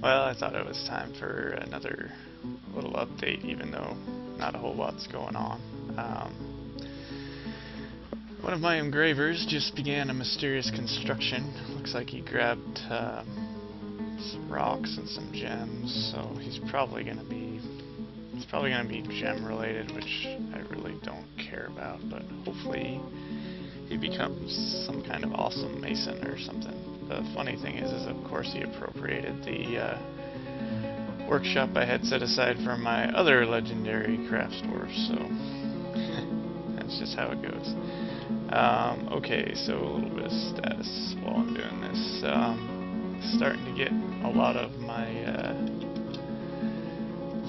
Well, I thought it was time for another little update, even though not a whole lot's going on. One of my engravers just began a mysterious construction. Looks like he grabbed some rocks and some gems, so he's probably gonna be gem related, which I really don't care about. But hopefully he becomes some kind of awesome mason or something. The funny thing is of course he appropriated the workshop I had set aside for my other legendary crafts dwarf, so that's just how it goes. Okay, so a little bit of status while I'm doing this. Starting to get a lot of my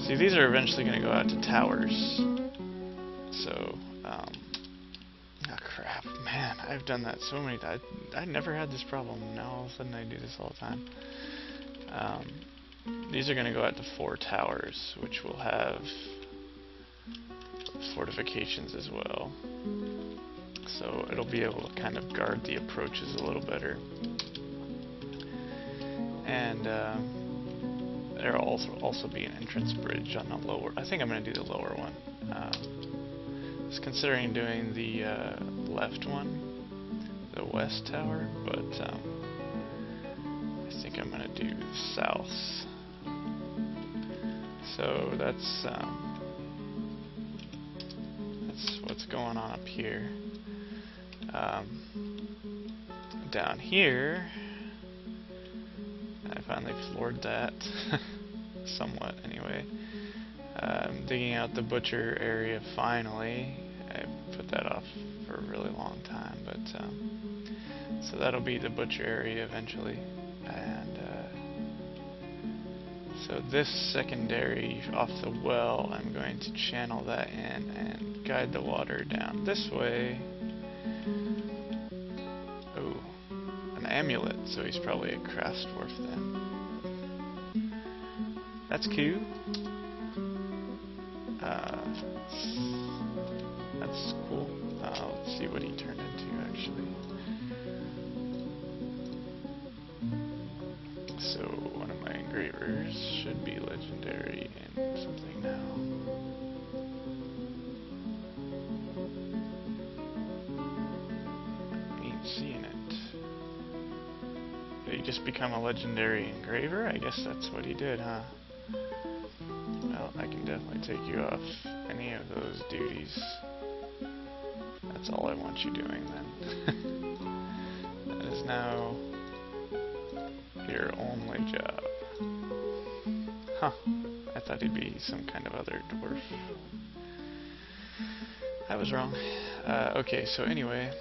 see, these are eventually going to go out to towers, so oh crap, man, I've done that so many times. I never had this problem. Now all of a sudden I do this all the time. These are going to go out to 4 towers, which will have fortifications as well. So it'll be able to kind of guard the approaches a little better. And there'll also be an entrance bridge on the lower. I think I'm going to do the lower one. I was considering doing the left one, the west tower, but I think I'm going to do the south. So that's what's going on up here. Down here, I finally floored that, somewhat anyway. I'm digging out the butcher area finally. I put that off for a really long time, but so that'll be the butcher area eventually. And so this secondary off the well, I'm going to channel that in and guide the water down this way. Oh, an amulet, so he's probably a crafts dwarf then. That's cute. That's cool. Let's see what he turned into actually. So one of my engravers should be legendary in something now. Ain't seeing it. Did he just become a legendary engraver? I guess that's what he did, huh? Well, I can definitely take you off any of those duties. That's all I want you doing then. That is now your only job. Huh. I thought he'd be some kind of other dwarf. I was wrong. Okay, so anyway,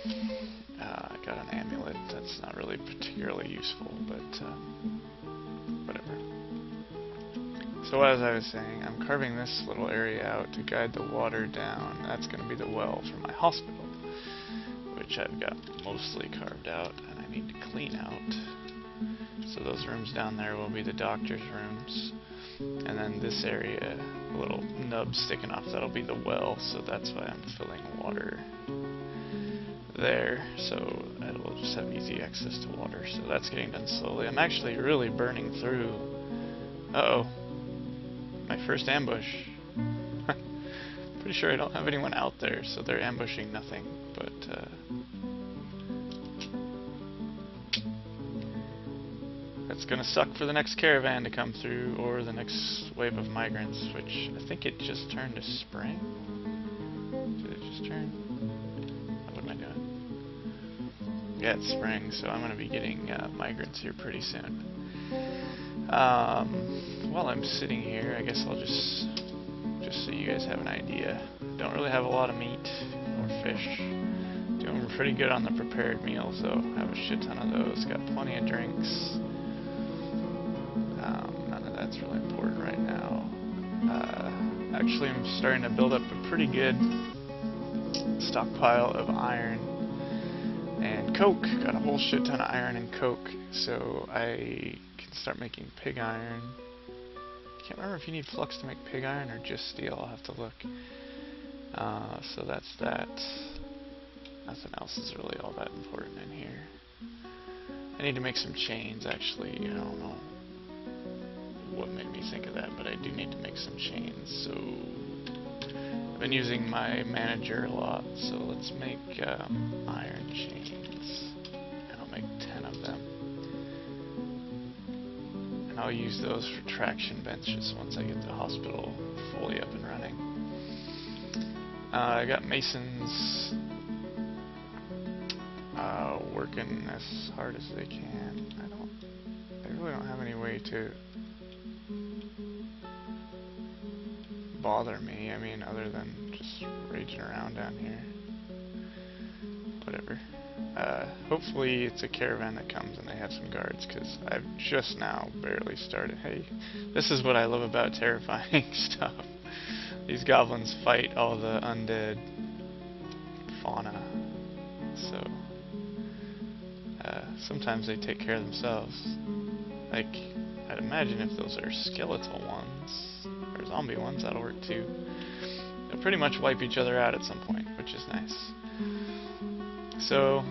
I got an amulet. That's not really particularly useful, but whatever. So as I was saying, I'm carving this little area out to guide the water down. That's going to be the well for my hospital, which I've got mostly carved out, and I need to clean out. So those rooms down there will be the doctor's rooms, and then this area, a little nub sticking off, that'll be the well, so that's why I'm filling water there, so I will just have easy access to water. So that's getting done slowly. I'm actually really burning through. Uh-oh. My first ambush. Pretty sure I don't have anyone out there, so they're ambushing nothing, but that's gonna suck for the next caravan to come through, or the next wave of migrants, which I think it just turned to spring. Did it just turn? What am I doing? Yeah, it's spring, so I'm gonna be getting migrants here pretty soon. While I'm sitting here, I guess I'll just so you guys have an idea. Don't really have a lot of meat or fish. Doing pretty good on the prepared meals though. Have a shit ton of those. Got plenty of drinks. None of that's really important right now. Actually, I'm starting to build up a pretty good stockpile of iron and coke. Got a whole shit ton of iron and coke, so I can start making pig iron. Can't remember if you need flux to make pig iron or just steel. I'll have to look. So that's that. Nothing else is really all that important in here. I need to make some chains, actually. I don't know. what made me think of that, but I do need to make some chains. So I've been using my manager a lot, so let's make iron chains. And I'll make 10 of them. And I'll use those for traction benches once I get the hospital fully up and running. I got masons working as hard as they can. I really don't have any way to bother me, I mean, other than just raging around down here. Whatever. Hopefully it's a caravan that comes and they have some guards, because I've just now barely started. Hey, this is what I love about terrifying stuff. These goblins fight all the undead fauna, so sometimes they take care of themselves. Like, I'd imagine if those are skeletal ones, or zombie ones, that'll work too. They'll pretty much wipe each other out at some point, which is nice. So,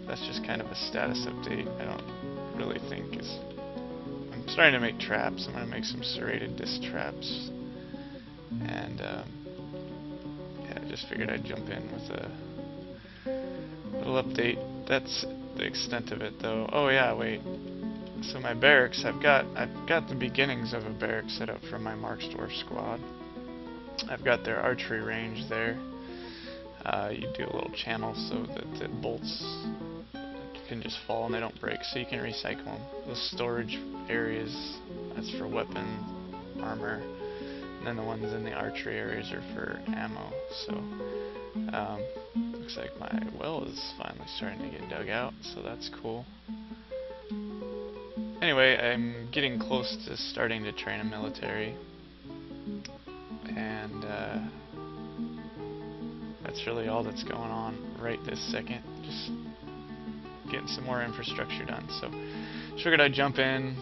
that's just kind of a status update. I don't really think is... I'm starting to make traps. I'm going to make some serrated disc traps. And, yeah, I just figured I'd jump in with a little update. That's the extent of it, though. Oh yeah, wait. So my barracks, I've got the beginnings of a barracks set up for my Marks Dwarf squad. I've got their archery range there. You do a little channel so that the bolts can just fall and they don't break, so you can recycle them. The storage areas, that's for weapon, armor, and then the ones in the archery areas are for ammo. So looks like my well is finally starting to get dug out, so that's cool. Anyway, I'm getting close to starting to train a military, and that's really all that's going on right this second. Just getting some more infrastructure done. So figured I'd jump in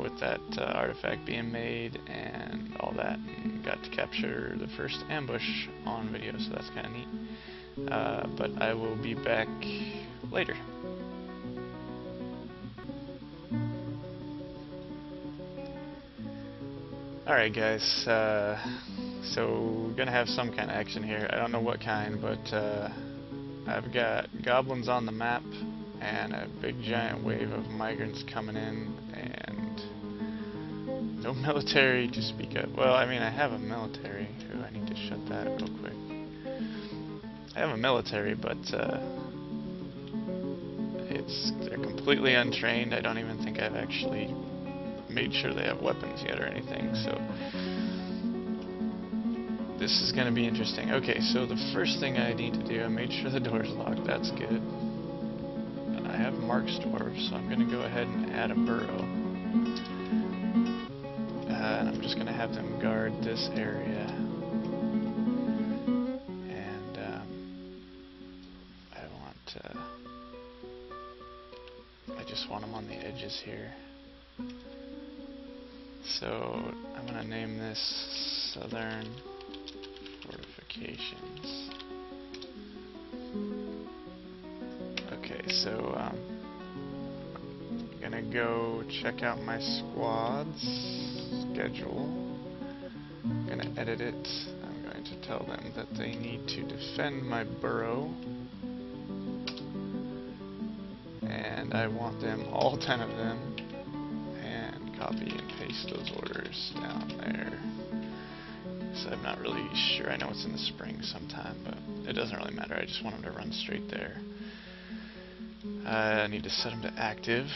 with that artifact being made and all that, and got to capture the first ambush on video, so that's kind of neat. But I will be back later. Alright guys, so gonna have some kind of action here. I don't know what kind, but I've got goblins on the map and a big giant wave of migrants coming in, and no military to speak of. Well, I mean, I have a military. Ooh, I need to shut that real quick. I have a military, but they're completely untrained. I don't even think I've actually made sure they have weapons yet or anything, so this is going to be interesting. Okay, so the first thing I need to do, I made sure the door's locked, that's good. I have Marks Dwarf, so I'm going to go ahead and add a burrow. And I'm just going to have them guard this area. And I just want them on the edges here. So I'm going to name this Southern Fortifications. Okay, so I'm going to go check out my squad's schedule. I'm going to edit it. I'm going to tell them that they need to defend my burrow. And I want them, all 10 of them, copy and paste those orders down there. So I'm not really sure. I know it's in the spring sometime, but it doesn't really matter. I just want them to run straight there. I need to set them to active.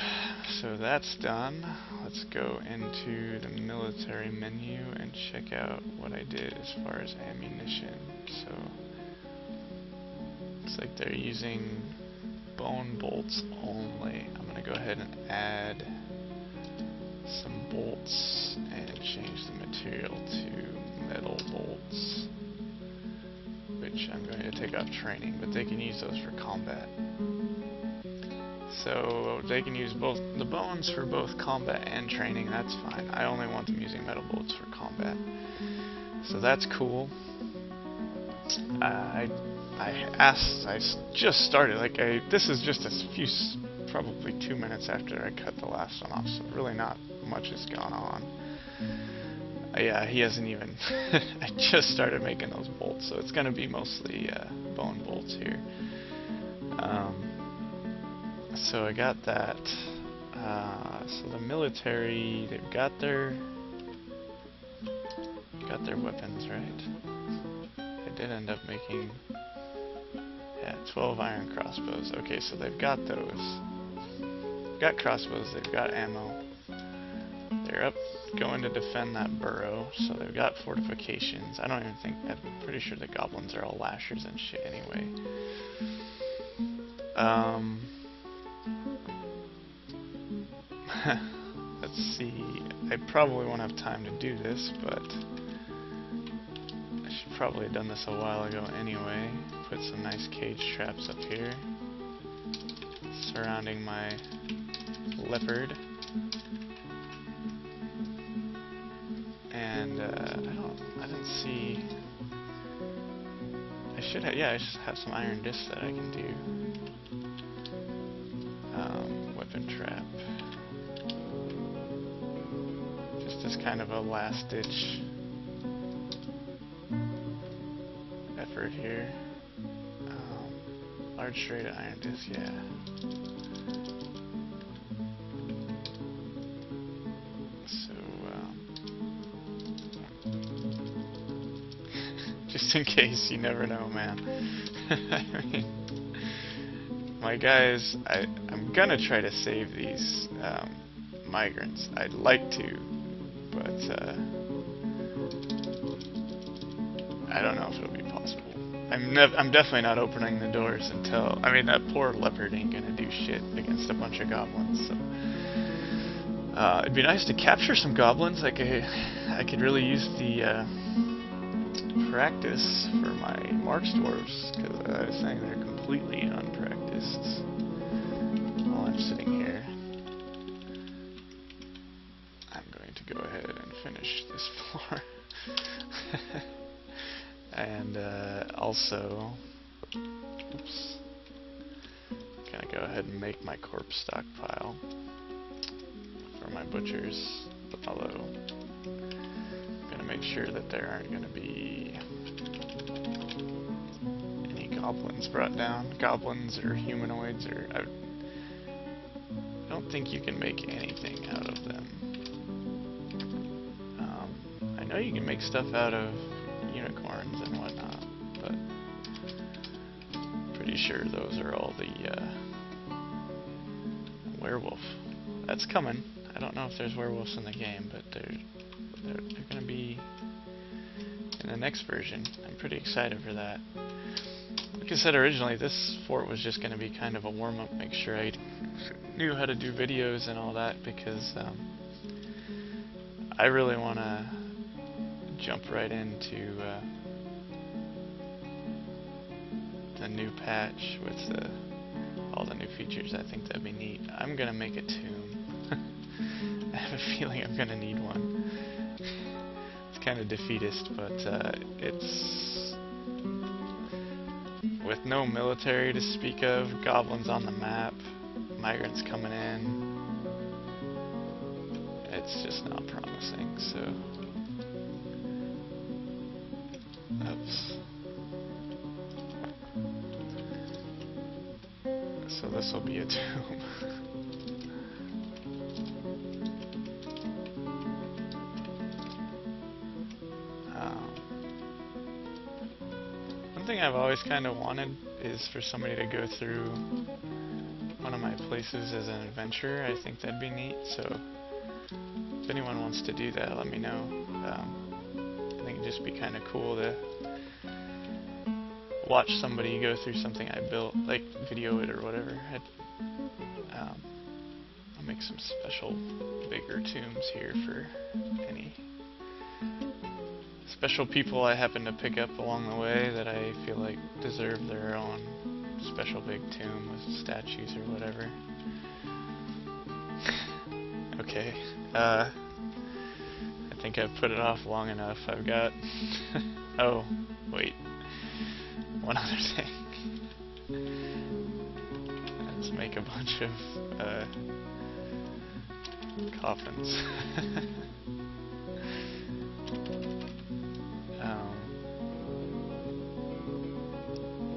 So that's done. Let's go into the military menu and check out what I did as far as ammunition. So looks like they're using bone bolts only. I'm going to go ahead and add some bolts and change the material to metal bolts, which I'm going to take off training, but they can use those for combat. So they can use both the bones for both combat and training, that's fine. I only want them using metal bolts for combat. So that's cool. I just started, this is just a few probably 2 minutes after I cut the last one off, so really not much has gone on. Yeah, he hasn't even... I just started making those bolts, so it's going to be mostly bone bolts here. So I got that. So the military, they've got their weapons, right? I did end up making, yeah, 12 iron crossbows. Okay, so they've got those. Got crossbows, they've got ammo. They're up going to defend that burrow, so they've got fortifications. I don't even think, I'm pretty sure the goblins are all lashers and shit anyway. Let's see, I probably won't have time to do this, but I should probably have done this a while ago anyway. Put some nice cage traps up here, surrounding my leopard. And I didn't see, I should have some iron discs that I can do. Weapon trap. Just as kind of a last ditch effort here. Large straight iron disc, yeah. Just in case, you never know, man. I mean, my guys, I'm gonna try to save these migrants. I'd like to, but I don't know if it'll be possible. I'm definitely not opening the doors until, I mean, that poor leopard ain't gonna do shit against a bunch of goblins. So it'd be nice to capture some goblins. I could really use the practice for my marks dwarves, because I was saying they're completely unpracticed. While I'm sitting here, I'm going to go ahead and finish this floor. And also, oops, gonna go ahead and make my corpse stockpile for my butchers, although I'm gonna make sure that there aren't gonna be any goblins brought down. Goblins or humanoids, or I don't think you can make anything out of them. I know you can make stuff out of unicorns and whatnot, but pretty sure those are all the werewolf. That's coming. I don't know if there's werewolves in the game, but they're going to be in the next version. I'm pretty excited for that. Like I said originally, this fort was just going to be kind of a warm-up, make sure I knew how to do videos and all that, because I really want to jump right into the new patch with all the new features. I think that'd be neat. I'm gonna make a tomb. I have a feeling I'm gonna need one. It's kind of defeatist, but it's with no military to speak of, goblins on the map, migrants coming in. It's just not promising, so. Oops. So this will be a tomb. One thing I've always kind of wanted is for somebody to go through one of my places as an adventurer. I think that'd be neat, so if anyone wants to do that, let me know. I think it'd just be kind of cool to watch somebody go through something I built, like video it or whatever. I'll make some special bigger tombs here for any special people I happen to pick up along the way that I feel like deserve their own special big tomb with statues or whatever. Okay, I think I've put it off long enough. I've got... oh, wait. One other thing. Let's make a bunch bunch of coffins.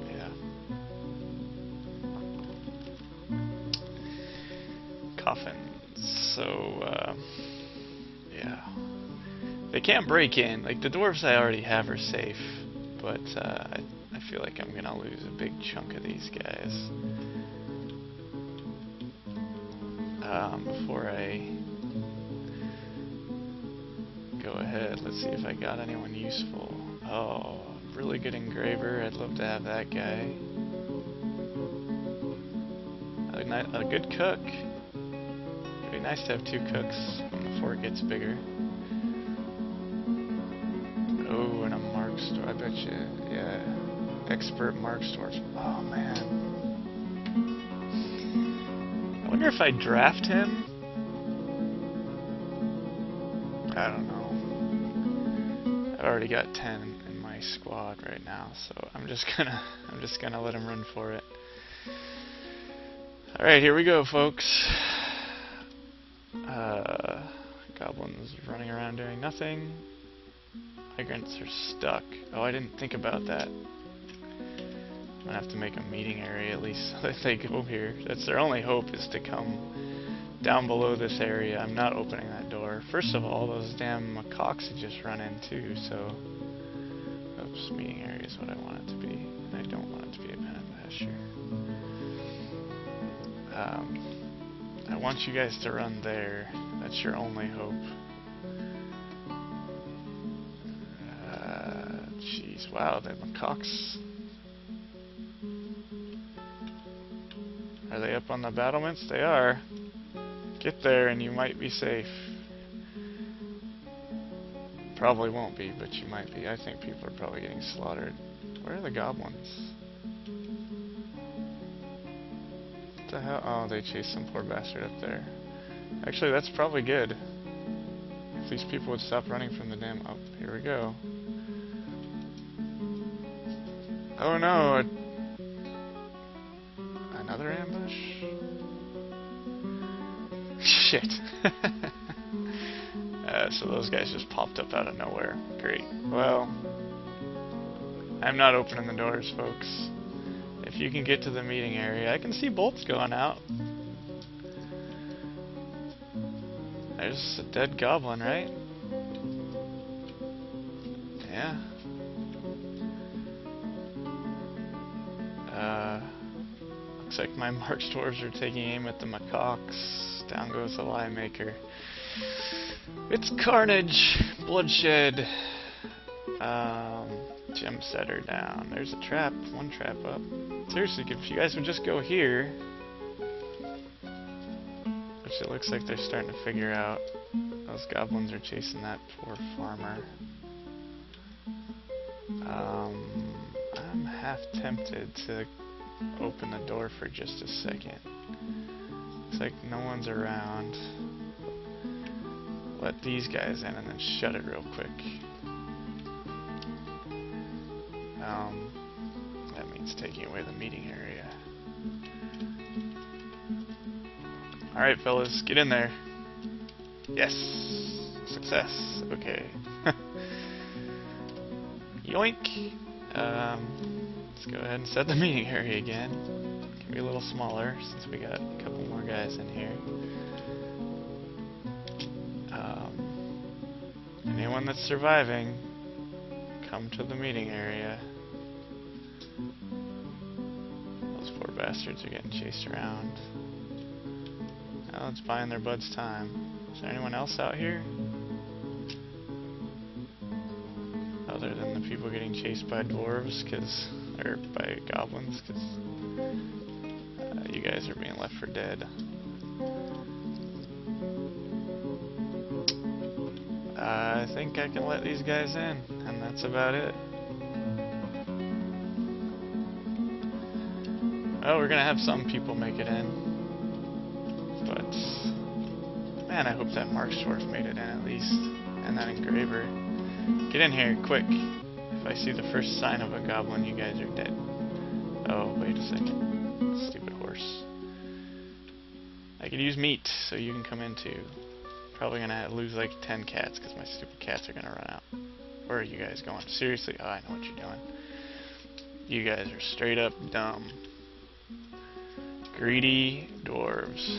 Yeah. Coffins. So, yeah. They can't break in. Like, the dwarves I already have are safe, but I feel like I'm gonna lose a big chunk of these guys. Before I go ahead, let's see if I got anyone useful. Oh, really good engraver. I'd love to have that guy. A good cook. It'd be nice to have 2 cooks when the fort gets bigger. Oh, and a mark store. I bet you, yeah, expert mark stores. Oh man. I wonder if I draft him. I don't know. I've already got 10 in my squad right now, so I'm just gonna let him run for it. All right, here we go, folks. Goblins running around doing nothing. Migrants are stuck. Oh, I didn't think about that. I'm gonna have to make a meeting area at least so that they go here. That's their only hope, is to come down below this area. I'm not opening that door. First of all, those damn macaques had just run in too, so... Oops, meeting area is what I want it to be. And I don't want it to be a pen and pasture. I want you guys to run there. That's your only hope. Jeez, wow, the macaques. Are they up on the battlements? They are. Get there and you might be safe. Probably won't be, but you might be. I think people are probably getting slaughtered. Where are the goblins? What the hell? Oh, they chased some poor bastard up there. Actually, that's probably good. If these people would stop running from the damn... Oh, here we go. Oh no! Another ambush? Shit. So those guys just popped up out of nowhere. Great. Well, I'm not opening the doors, folks. If you can get to the meeting area, I can see bolts going out. There's a dead goblin, right? Yeah. Looks like my mark dwarves are taking aim at the macaques. Down goes the lie maker. It's carnage, bloodshed. Gem setter down. There's a trap. One trap up. Seriously, if you guys would just go here, which it looks like they're starting to figure out. Those goblins are chasing that poor farmer. I'm half tempted to open the door for just a second. Looks like no one's around. Let these guys in and then shut it real quick. That means taking away the meeting area. Alright, fellas, get in there. Yes! Success. Okay. Yoink! Let's go ahead and set the meeting area again. It can be a little smaller since we got a couple more guys in here. Anyone that's surviving, come to the meeting area. Those poor bastards are getting chased around. Now it's buying their buds time. Is there anyone else out here? Other than the people getting chased by dwarves, or by goblins, because you guys are being left for dead. I think I can let these guys in, and that's about it. Oh, we're gonna have some people make it in. But, man, I hope that Mark's Dwarf made it in at least. And that engraver. Get in here, quick. If I see the first sign of a goblin, you guys are dead. Oh, wait a second. Stupid horse. I could use meat, so you can come in too. Probably gonna lose like 10 cats, because my stupid cats are gonna run out. Where are you guys going? Seriously? Oh, I know what you're doing. You guys are straight up dumb. Greedy dwarves.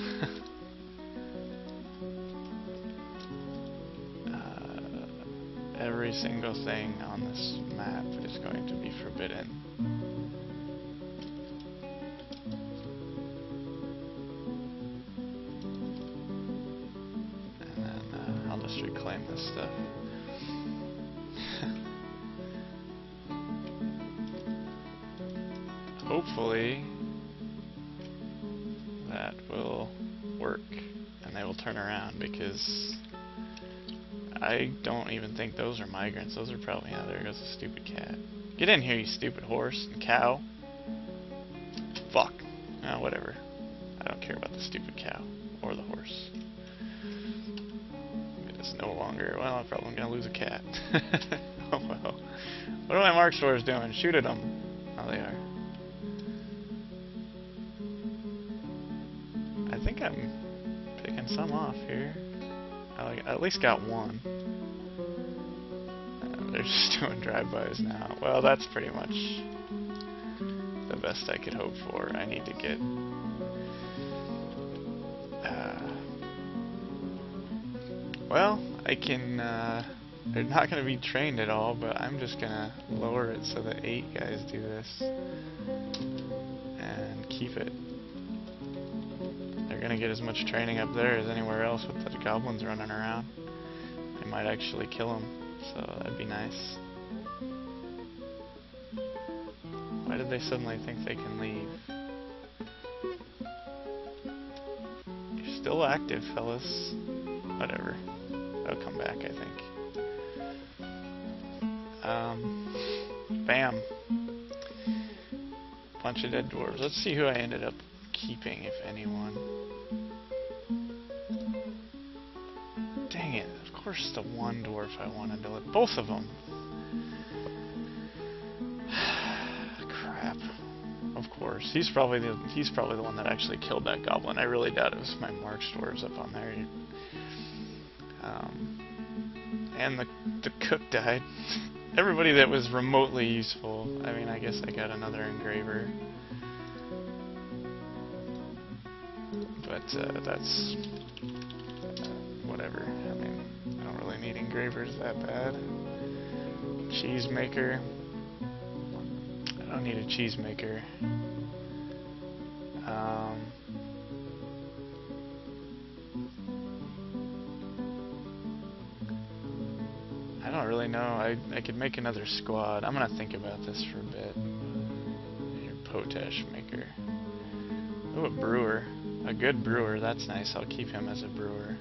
Every single thing on this map is going to be forbidden. And then I'll just reclaim this stuff. Hopefully that will work and they will turn around, because I don't even think those are migrants. Those are probably... Oh, there goes a stupid cat. Get in here, you stupid horse and cow. Fuck. Oh, whatever. I don't care about the stupid cow or the horse. It is no longer... Well, I'm probably going to lose a cat. Oh, well. What are my mark stores doing? Shoot at them. Oh, they are. I think I'm picking some off here. I at least got one. They're just doing drive-bys now. Well, that's pretty much the best I could hope for. I need to get... well, I can... they're not going to be trained at all, but I'm just going to lower it so that 8 guys do this. And keep it. They're going to get as much training up there as anywhere else with the goblins running around. They might actually kill them, so that'd be nice. Why did they suddenly think they can leave? You're still active, fellas. Whatever. They'll come back, I think. Bam. Bunch of dead dwarves. Let's see who I ended up keeping, if anyone. Dang it. Of course the one dwarf I wanted to let... Both of them. Crap. Of course. He's probably the one that actually killed that goblin. I really doubt it was my march dwarves up on there. And the cook died. Everybody that was remotely useful. I mean, I guess I got another engraver. But that's whatever. I mean, I don't really need engravers that bad. Cheese maker. I don't need a cheese maker. I don't really know. I could make another squad. I'm gonna think about this for a bit. Your potash maker. Oh, a brewer. A good brewer. That's nice. I'll keep him as a brewer.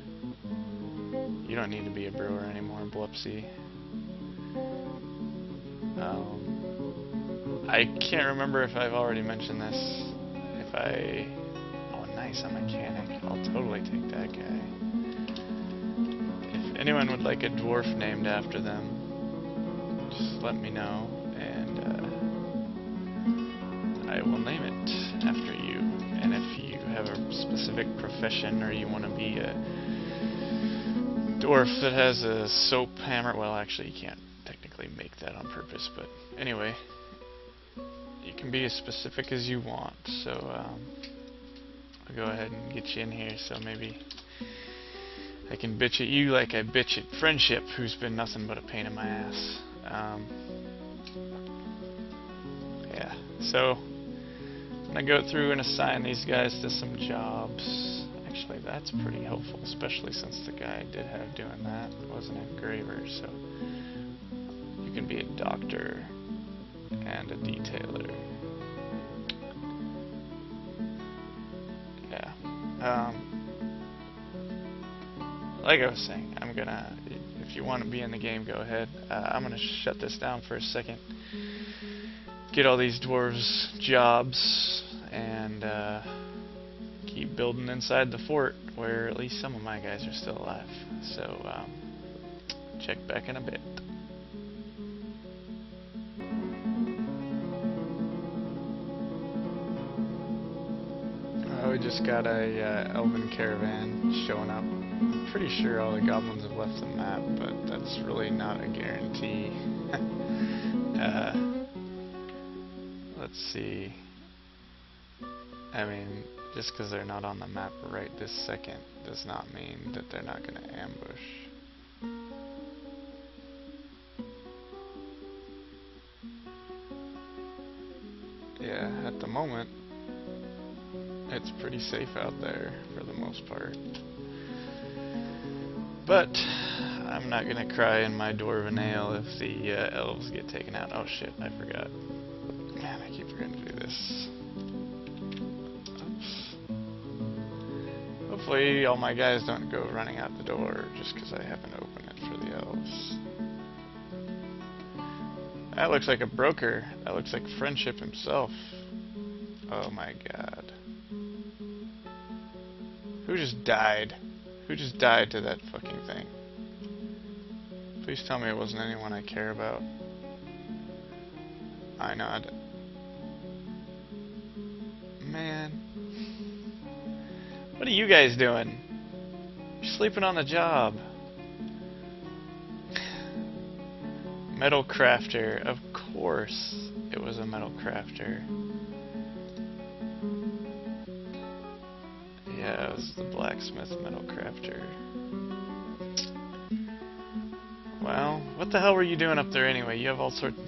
You don't need to be a brewer anymore, Blupsy. I can't remember if I've already mentioned this. Oh, nice, a mechanic. I'll totally take that guy. If anyone would like a dwarf named after them, just let me know, and I will name it after you. And if you have a specific profession, or you want to be a dwarf that has a soap hammer, well, actually, you can't technically make that on purpose, but anyway, you can be as specific as you want. So I'll go ahead and get you in here, so maybe I can bitch at you like I bitch at Friendship, who's been nothing but a pain in my ass. Yeah, so I'm going to go through and assign these guys to some jobs. Actually, that's pretty helpful, especially since the guy I did have doing that was an engraver. So you can be a doctor and a detailer. Yeah. Like I was saying, I'm gonna... If you want to be in the game, go ahead. I'm gonna shut this down for a second. Get all these dwarves jobs and keep building inside the fort, where at least some of my guys are still alive. So check back in a bit. just got a Elven caravan showing up. I'm pretty sure all the goblins have left the map, but that's really not a guarantee. Let's see. I mean, just because they're not on the map right this second does not mean that they're not going to ambush. Yeah, at the moment, it's pretty safe out there for the most part. But I'm not going to cry in my dwarven ale if the elves get taken out. Oh shit, I forgot. Man, I keep forgetting to do this. Oops. Hopefully all my guys don't go running out the door just because I happen to open it for the elves. That looks like a broker. That looks like Friendship himself. Oh my god. Who just died? Who just died to that fucking thing? Please tell me it wasn't anyone I care about. I know. Man. What are you guys doing? You're sleeping on the job. Metal crafter. Of course it was a metal crafter. Yeah, it was the blacksmith metal crafter. Well, what the hell were you doing up there anyway? You have all sorts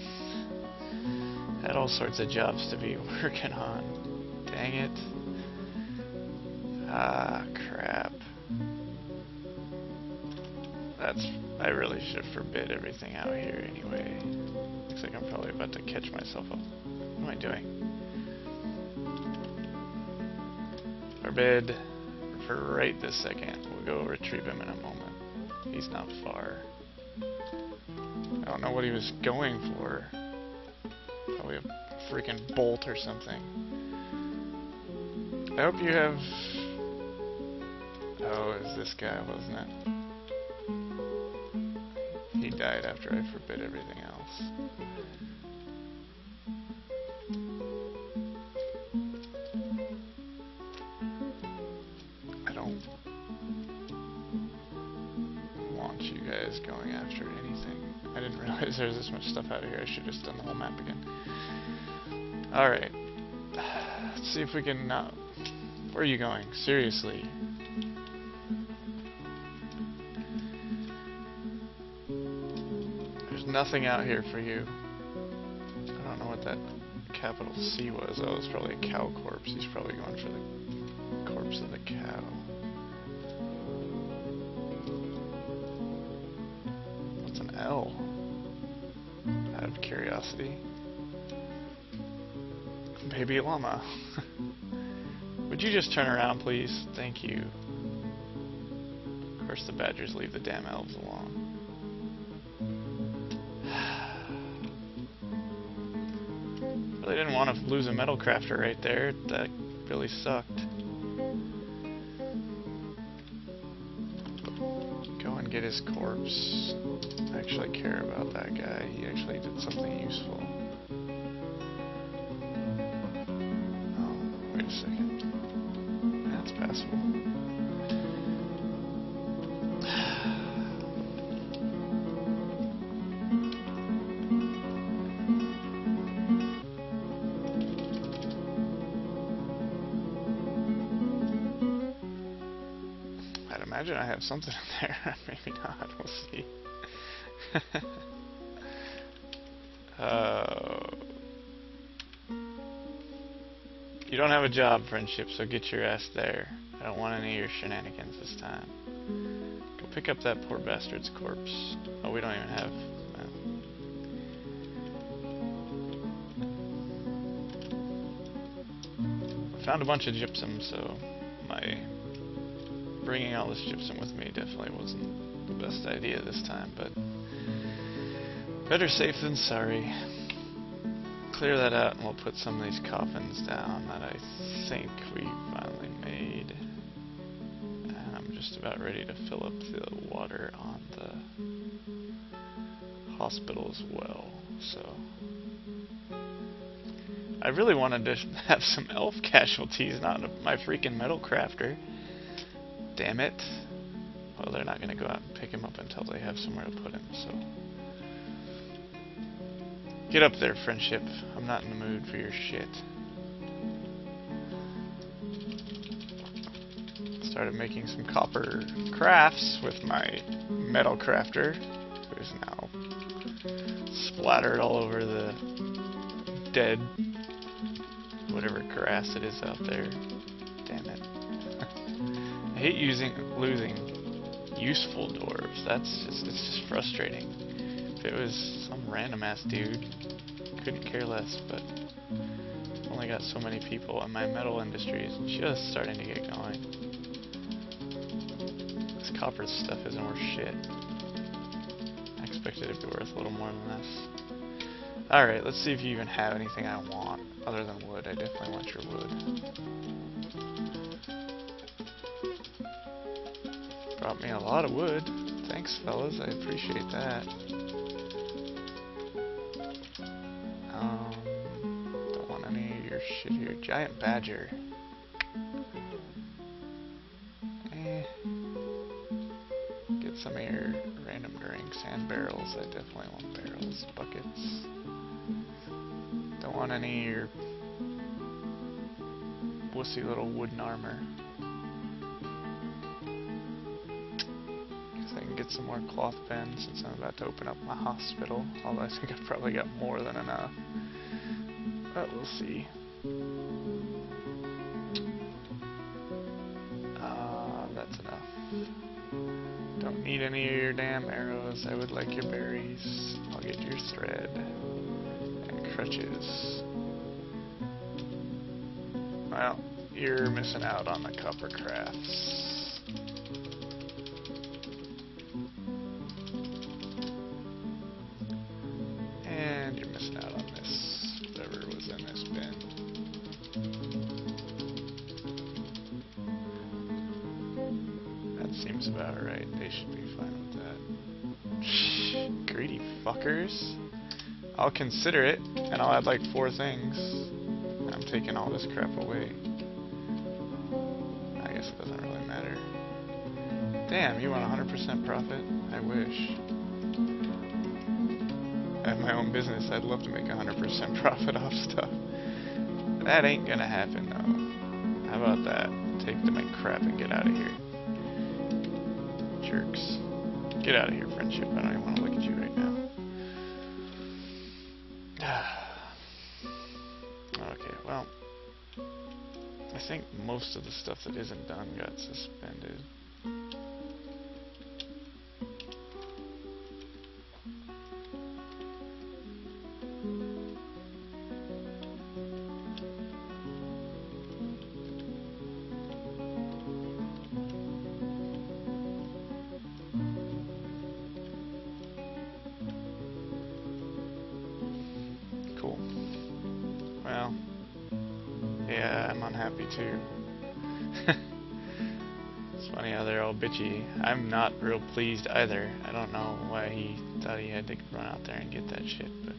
of jobs to be working on. Dang it. Ah, crap. I really should have forbid everything out here anyway. Looks like I'm probably about to catch myself up. What am I doing? Forbid for right this second. We'll go retrieve him in a moment. He's not far. I don't know what he was going for. Probably a freaking bolt or something. I hope you have... Oh, it was this guy, wasn't it? He died after I forbid everything else. I don't want you guys going after anything. I didn't realize there was this much stuff out of here. I should have just done the whole map again. Alright. Let's see if we can... Where are you going? Seriously. There's nothing out here for you. I don't know what that capital C was. Oh, it's probably a cow corpse. He's probably going for the corpse of the cow. What's an L? Out of curiosity. Baby llama. Would you just turn around, please? Thank you. Of course the badgers leave the damn elves alone. Really didn't want to lose a metal crafter right there. That really sucked. Go and get his corpse. I actually care about that guy. He actually did something useful. Oh, wait a second. That's passable. I'd imagine I have something in there. Maybe not. We'll see. You don't have a job, Friendship, so get your ass there. I don't want any of your shenanigans this time. Go pick up that poor bastard's corpse. Oh, we don't even have... I found a bunch of gypsum, so bringing all this gypsum with me definitely wasn't the best idea this time, but better safe than sorry. Clear that out and we'll put some of these coffins down that I think we finally made. And I'm just about ready to fill up the water on the hospital as well. So I really wanted to have some elf casualties, not my freaking metal crafter. Damn it. Well, they're not going to go out and pick him up until they have somewhere to put him, so... Get up there, friendship. I'm not in the mood for your shit. Started making some copper crafts with my metal crafter, who is now splattered all over the dead whatever grass it is out there. Damn it. I hate losing useful dwarves. It's just frustrating. If it was some random ass dude, couldn't care less, but I've only got so many people, and my metal industry is just starting to get going. This copper stuff isn't worth shit. I expected it to be worth a little more than this. Alright, let's see if you even have anything I want, other than wood. I definitely want your wood. Brought me a lot of wood. Thanks, fellas, I appreciate that. Don't want any of your shit here. Giant badger. Get some of your random drinks and barrels. I definitely want barrels. Buckets. Don't want any of your wussy little wooden armor. Guess I can get some more cloth pens since I'm about to open up my hospital. Although I think I've probably got more than enough. But we'll see. That's enough. Don't need any of your damn arrows. I would like your berries. I'll get your thread. And crutches. Well, you're missing out on the copper crafts. And you're missing out on this, whatever was in this bin. That seems about right. They should be fine with that. Greedy fuckers. I'll consider it, and I'll add like 4 things. I'm taking all this crap away. I guess it doesn't really matter. Damn, you want 100% profit? I wish. I have my own business. I'd love to make 100% profit off stuff. That ain't gonna happen, though. How about that? Take my crap and get out of here. Jerks. Get out of here, friendship. I don't even want to look at you right now. Okay, well, I think most of the stuff that isn't done got suspended. Cool. Well, yeah, I'm unhappy too. It's funny how they're all bitchy. I'm not real pleased either. I don't know why he thought he had to run out there and get that shit, but...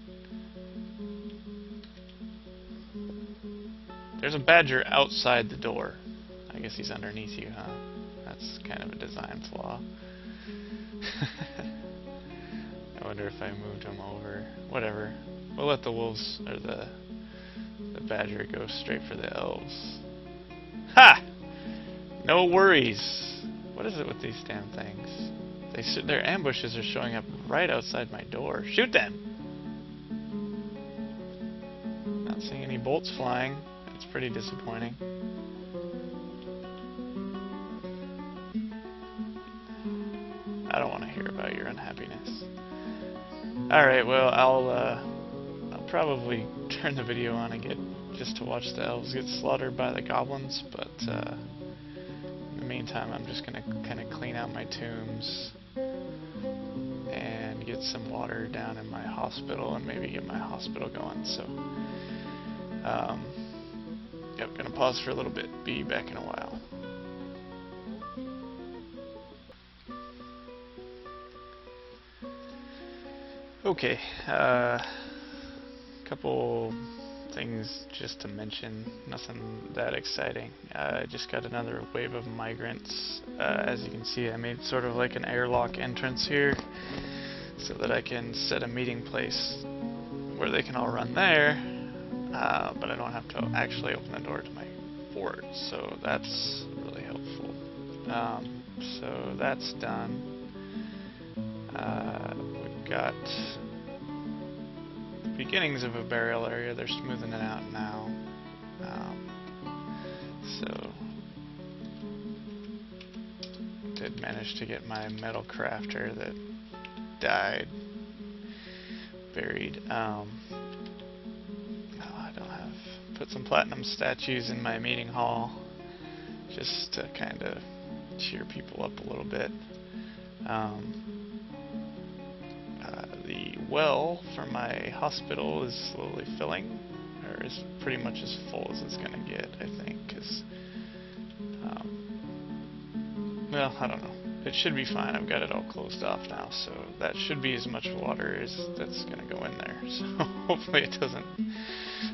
There's a badger outside the door. I guess he's underneath you, huh? That's kind of a design flaw. I wonder if I moved him over. Whatever. We'll let the wolves, or the badger go straight for the elves. Ha! No worries. What is it with these damn things? Their ambushes are showing up right outside my door. Shoot them! Not seeing any bolts flying. It's pretty disappointing. I don't want to hear about your unhappiness. Alright, well, I'll probably turn the video on again just to watch the elves get slaughtered by the goblins, but in the meantime I'm just going to kind of clean out my tombs and get some water down in my hospital and maybe get my hospital going. So, yep, going to pause for a little bit. Be back in a while. Okay, couple things just to mention, nothing that exciting. I just got another wave of migrants. As you can see, I made sort of like an airlock entrance here so that I can set a meeting place where they can all run there, but I don't have to actually open the door to my fort, so that's really helpful. So that's done. We've got beginnings of a burial area. They're smoothing it out now. So did manage to get my metal crafter that died buried. Oh, I don't have. Put some platinum statues in my meeting hall just to kind of cheer people up a little bit. The well for my hospital is slowly filling, or is pretty much as full as it's going to get, I think, because, well, I don't know. It should be fine. I've got it all closed off now, so that should be as much water as that's going to go in there, so hopefully it doesn't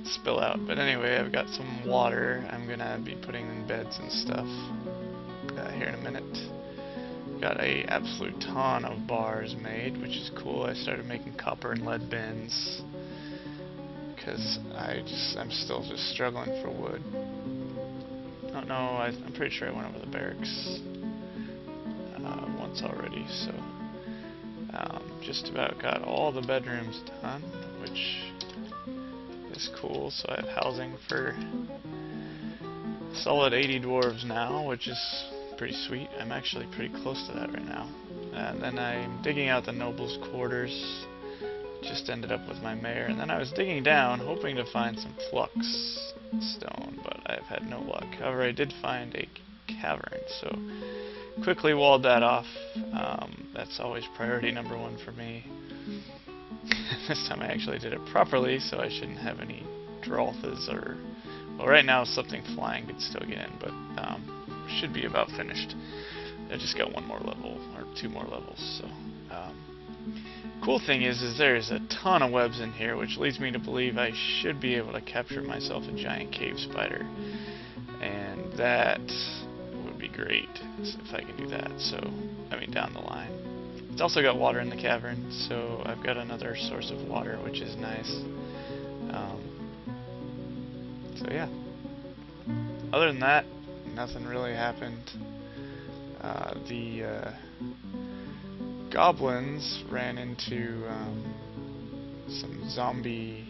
spill out. But anyway, I've got some water I'm going to be putting in beds and stuff here in a minute. Got a absolute ton of bars made, which is cool. I started making copper and lead bins because I'm still just struggling for wood. Oh no, I'm pretty sure I went over the barracks once already, so just about got all the bedrooms done, which is cool. So I have housing for solid 80 dwarves now, which is pretty sweet. I'm actually pretty close to that right now. And then I'm digging out the nobles' quarters. Just ended up with my mayor. And then I was digging down, hoping to find some flux stone, but I've had no luck. However, I did find a cavern, so quickly walled that off. That's always priority number one for me. This time I actually did it properly, so I shouldn't have any Dwarfs or... Well, right now something flying could still get in, but should be about finished. I just got one more level, or two more levels, so... Cool thing is there's a ton of webs in here, which leads me to believe I should be able to capture myself a giant cave spider. And that would be great if I can do that, so, I mean, down the line. It's also got water in the cavern, so I've got another source of water, which is nice. So yeah. Other than that, nothing really happened. The Goblins ran into some zombie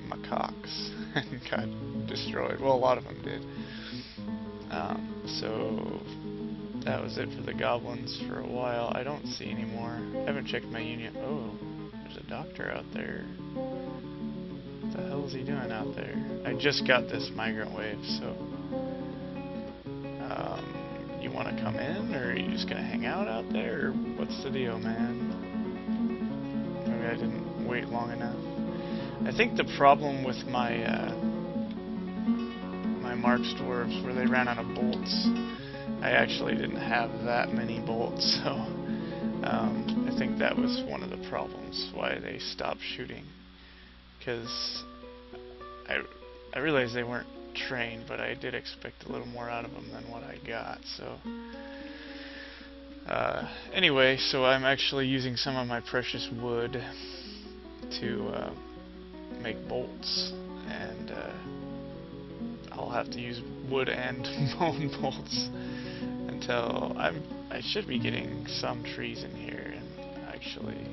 macaques and got destroyed. Well, a lot of them did. So that was it for the Goblins for a while. I don't see any more. I haven't checked my unit. Oh, there's a doctor out there. What the hell is he doing out there? I just got this migrant wave, so... you want to come in, or are you just going to hang out there, or what's the deal, man? Maybe I didn't wait long enough. I think the problem with my my Marks dwarves where they ran out of bolts, I actually didn't have that many bolts, so I think that was one of the problems why they stopped shooting, because I realized they weren't trained, but I did expect a little more out of them than what I got, so anyway, so I'm actually using some of my precious wood to make bolts, and I'll have to use wood and bone bolts until I should be getting some trees in here, and actually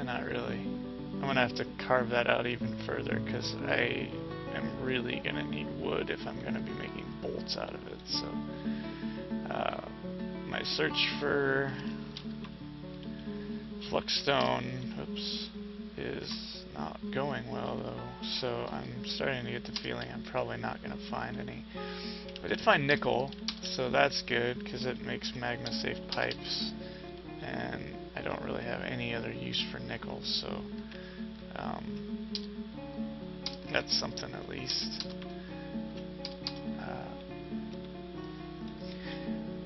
not really. I'm gonna have to carve that out even further, because I am really gonna need wood if I'm gonna be making bolts out of it. So my search for fluxstone, oops, is not going well though. So I'm starting to get the feeling I'm probably not gonna find any. I did find nickel, so that's good because it makes magma safe pipes, and I don't really have any other use for nickel, so that's something at least.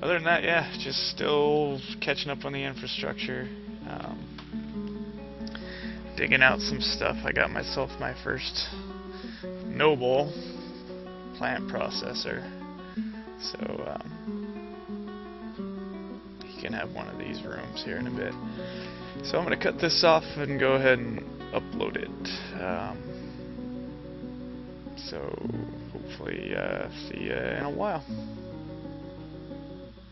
Other than that, yeah, just still catching up on the infrastructure. digging out some stuff. I got myself my first noble plant processor. So, he can have one of these rooms here in a bit. So I'm going to cut this off and go ahead and upload it. So hopefully see you in a while.